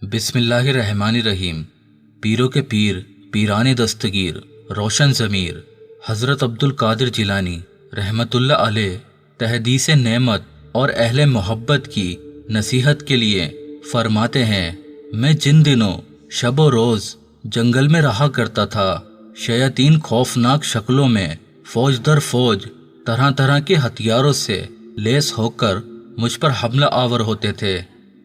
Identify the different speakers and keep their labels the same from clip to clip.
Speaker 1: بسم اللہ الرحمن الرحیم۔ پیروں کے پیر، پیران دستگیر، روشن ضمیر حضرت عبد القادر جیلانی رحمۃ اللہ علیہ تحدیث نعمت اور اہل محبت کی نصیحت کے لیے فرماتے ہیں، میں جن دنوں شب و روز جنگل میں رہا کرتا تھا، شیاطین خوفناک شکلوں میں فوج در فوج طرح طرح کے ہتھیاروں سے لیس ہو کر مجھ پر حملہ آور ہوتے تھے،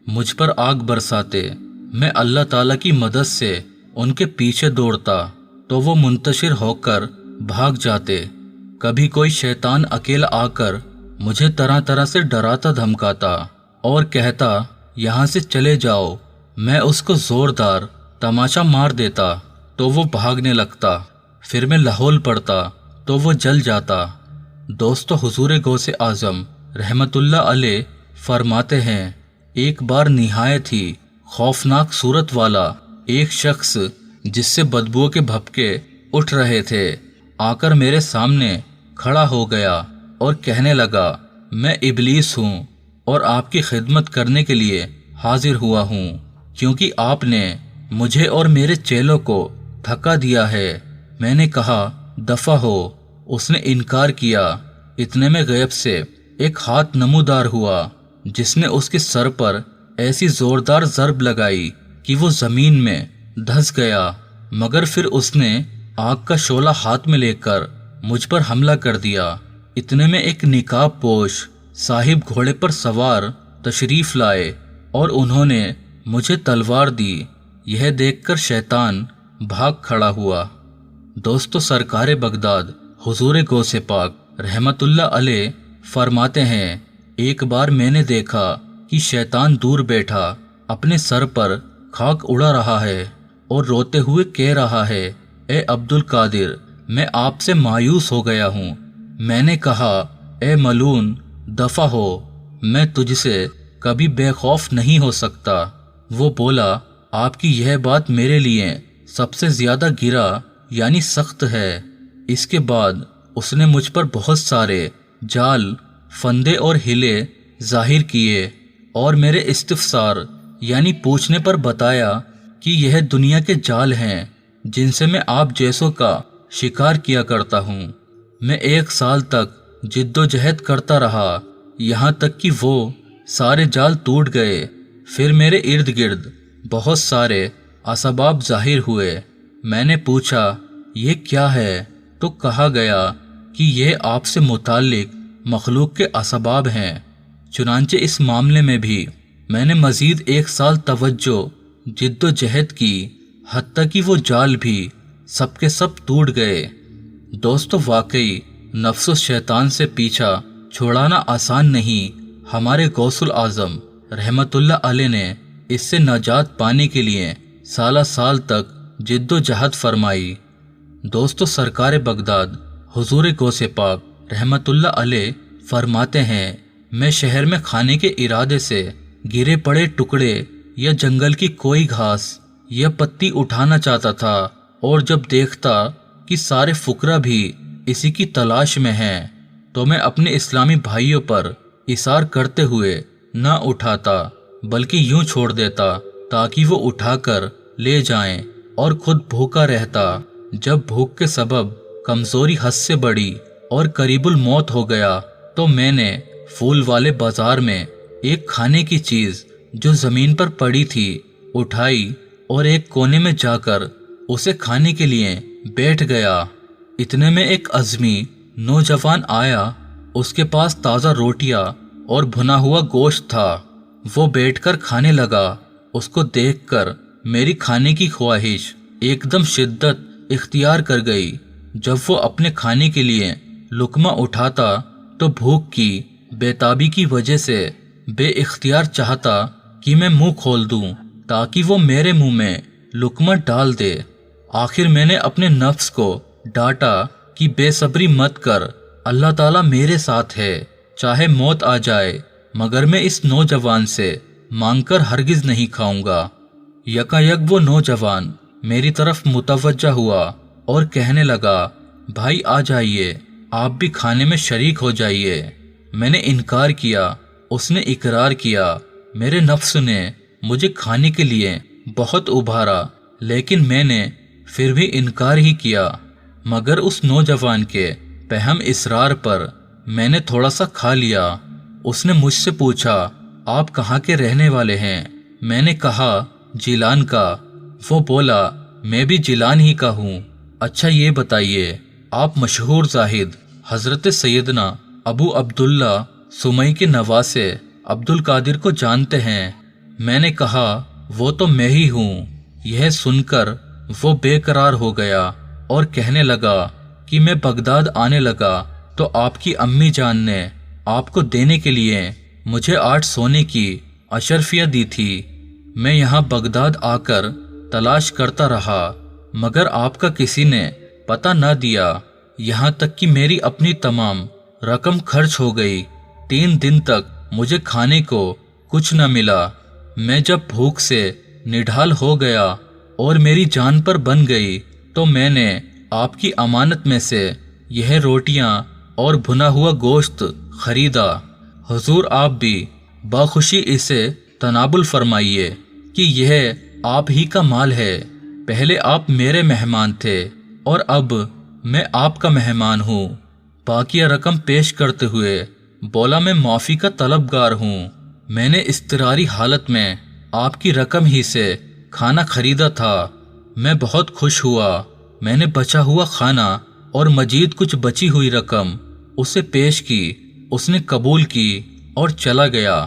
Speaker 1: مجھ پر آگ برساتے۔ میں اللہ تعالیٰ کی مدد سے ان کے پیچھے دوڑتا تو وہ منتشر ہو کر بھاگ جاتے۔ کبھی کوئی شیطان اکیلا آ کر مجھے طرح طرح سے ڈراتا دھمکاتا اور کہتا یہاں سے چلے جاؤ۔ میں اس کو زوردار تماشا مار دیتا تو وہ بھاگنے لگتا، پھر میں لہول پڑتا تو وہ جل جاتا۔ دوستو، حضور غوث اعظم رحمت اللہ علیہ فرماتے ہیں، ایک بار نہایت ہی خوفناک صورت والا ایک شخص جس سے بدبو کے بھپکے اٹھ رہے تھے آ کر میرے سامنے کھڑا ہو گیا اور کہنے لگا، میں ابلیس ہوں اور آپ کی خدمت کرنے کے لیے حاضر ہوا ہوں، کیونکہ آپ نے مجھے اور میرے چیلوں کو دھکا دیا ہے۔ میں نے کہا دفع ہو۔ اس نے انکار کیا۔ اتنے میں غیب سے ایک ہاتھ نمودار ہوا جس نے اس کے سر پر ایسی زوردار ضرب لگائی کہ وہ زمین میں دھس گیا، مگر پھر اس نے آگ کا شعلہ ہاتھ میں لے کر مجھ پر حملہ کر دیا۔ اتنے میں ایک نقاب پوش صاحب گھوڑے پر سوار تشریف لائے اور انہوں نے مجھے تلوار دی۔ یہ دیکھ کر شیطان بھاگ کھڑا ہوا۔ دوستو، سرکار بغداد حضور غوث پاک رحمت اللہ علیہ فرماتے ہیں، ایک بار میں نے دیکھا کہ شیطان دور بیٹھا اپنے سر پر خاک اڑا رہا ہے اور روتے ہوئے کہہ رہا ہے، اے عبد القادر، میں آپ سے مایوس ہو گیا ہوں۔ میں نے کہا، اے ملعون، دفع ہو، میں تجھ سے کبھی بے خوف نہیں ہو سکتا۔ وہ بولا، آپ کی یہ بات میرے لیے سب سے زیادہ گرا یعنی سخت ہے۔ اس کے بعد اس نے مجھ پر بہت سارے جال، فندے اور ہلے ظاہر کیے اور میرے استفسار یعنی پوچھنے پر بتایا کہ یہ دنیا کے جال ہیں جن سے میں آپ جیسوں کا شکار کیا کرتا ہوں۔ میں 1 سال تک جد و جہد کرتا رہا، یہاں تک کہ وہ سارے جال ٹوٹ گئے۔ پھر میرے ارد گرد بہت سارے اسباب ظاہر ہوئے۔ میں نے پوچھا، یہ کیا ہے؟ تو کہا گیا کہ یہ آپ سے متعلق مخلوق کے اسباب ہیں۔ چنانچہ اس معاملے میں بھی میں نے مزید 1 سال توجہ جد و جہد کی، حتیٰ کہ وہ جال بھی سب کے سب ٹوٹ گئے۔ دوستو، واقعی نفس و شیطان سے پیچھا چھوڑانا آسان نہیں۔ ہمارے غوث الاعظم رحمت اللہ علیہ نے اس سے نجات پانے کے لیے سالہ سال تک جد و جہد فرمائی۔ دوستو، سرکار بغداد حضور غوث پاک رحمت اللہ علیہ فرماتے ہیں، میں شہر میں کھانے کے ارادے سے گرے پڑے ٹکڑے یا جنگل کی کوئی گھاس یا پتی اٹھانا چاہتا تھا، اور جب دیکھتا کہ سارے فقراء بھی اسی کی تلاش میں ہیں تو میں اپنے اسلامی بھائیوں پر اثار کرتے ہوئے نہ اٹھاتا بلکہ یوں چھوڑ دیتا تاکہ وہ اٹھا کر لے جائیں اور خود بھوکا رہتا۔ جب بھوک کے سبب کمزوری حد سے بڑھی اور قریب الموت ہو گیا تو میں نے پھول والے بازار میں ایک کھانے کی چیز جو زمین پر پڑی تھی اٹھائی اور ایک کونے میں جا کر اسے کھانے کے لیے بیٹھ گیا۔ اتنے میں ایک عزمی نوجوان آیا، اس کے پاس تازہ روٹیاں اور بھنا ہوا گوشت تھا۔ وہ بیٹھ کر کھانے لگا۔ اس کو دیکھ کر میری کھانے کی خواہش ایک دم شدت اختیار کر گئی۔ جب وہ اپنے کھانے کے لیے لقمہ اٹھاتا تو بھوک کی بے تابی کی وجہ سے بے اختیار چاہتا کہ میں منہ کھول دوں تاکہ وہ میرے منہ میں لقمہ ڈال دے۔ آخر میں نے اپنے نفس کو ڈانٹا کہ بے صبری مت کر، اللہ تعالیٰ میرے ساتھ ہے، چاہے موت آ جائے مگر میں اس نوجوان سے مانگ کر ہرگز نہیں کھاؤں گا۔ یکایک وہ نوجوان میری طرف متوجہ ہوا اور کہنے لگا، بھائی آ جائیے، آپ بھی کھانے میں شریک ہو جائیے۔ میں نے انکار کیا، اس نے اقرار کیا۔ میرے نفس نے مجھے کھانے کے لیے بہت ابھارا، لیکن میں نے پھر بھی انکار ہی کیا، مگر اس نوجوان کے پہم اصرار پر میں نے تھوڑا سا کھا لیا۔ اس نے مجھ سے پوچھا، آپ کہاں کے رہنے والے ہیں؟ میں نے کہا، جیلان کا۔ وہ بولا، میں بھی جیلان ہی کا ہوں۔ اچھا یہ بتائیے، آپ مشہور زاہد حضرت سیدنا ابو عبداللہ سمئی کے نواسے عبد القادر کو جانتے ہیں؟ میں نے کہا، وہ تو میں ہی ہوں۔ یہ سن کر وہ بے قرار ہو گیا اور کہنے لگا کہ میں بغداد آنے لگا تو آپ کی امی جان نے آپ کو دینے کے لیے مجھے 8 سونے کی اشرفیہ دی تھی۔ میں یہاں بغداد آ کر تلاش کرتا رہا، مگر آپ کا کسی نے پتہ نہ دیا، یہاں تک کہ میری اپنی تمام رقم خرچ ہو گئی۔ 3 دن تک مجھے کھانے کو کچھ نہ ملا۔ میں جب بھوک سے نڈھال ہو گیا اور میری جان پر بن گئی تو میں نے آپ کی امانت میں سے یہ روٹیاں اور بھنا ہوا گوشت خریدا۔ حضور آپ بھی باخوشی اسے تناول فرمائیے کہ یہ آپ ہی کا مال ہے۔ پہلے آپ میرے مہمان تھے اور اب میں آپ کا مہمان ہوں۔ باقیہ رقم پیش کرتے ہوئے بولا، میں معافی کا طلبگار ہوں۔ میں نے اضطراری حالت میں آپ کی رقم ہی سے کھانا خریدا تھا۔ میں بہت خوش ہوا۔ میں نے بچا ہوا کھانا اور مزید کچھ بچی ہوئی رقم اسے پیش کی۔ اس نے قبول کی اور چلا گیا۔